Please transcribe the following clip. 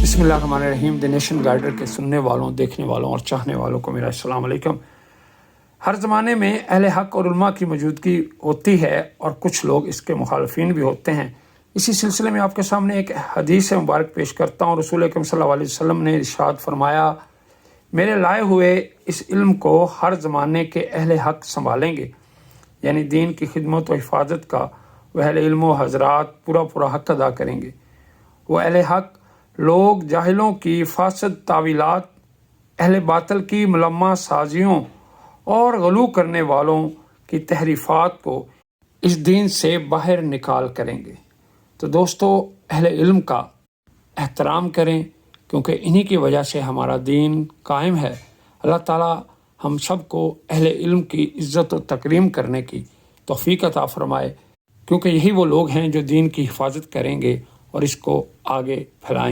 बिस्मिल्लाहिर्रहमानिर्रहीम। The nation guider के सुनने वालों, देखने वालों और चाहने वालों को मेरा अस्सलाम वालेकुम। हर ज़माने में अहले हक़ और उलमा की मौजूदगी होती है और कुछ लोग इसके मुखालफिन भी होते हैं। इसी सिलसिले में आपके सामने एक हदीस मुबारक पेश करता हूँ। रसूल अकरम सल्लल्लाहु अलैहि वसल्लम ने इरशाद फरमाया, मेरे लाए हुए इस इल्म को हर ज़माने के अहले हक़ संभालेंगे, यानी दीन की खिदमत व हिफाजत का वह अहले इल्म व हज़रात पूरा हक़ अदा करेंगे। वो अहले हक़ लोग जाहिलों की फासद तावीलात, अहले बातल की मुलम्मा साजियों और गलू करने वालों की तहरीफ़ात को इस दीन से बाहर निकाल करेंगे। तो दोस्तों, अहले इल्म का एहतराम करें, क्योंकि इन्हीं की वजह से हमारा दीन कायम है। अल्लाह ताला हम सब को अहले इल्म की इज़्ज़त और तकरीम करने की तौफ़ीक अता फ़रमाए, क्योंकि यही वो लोग हैं जो दीन की हिफाजत करेंगे और इसको आगे फैलाएंगे।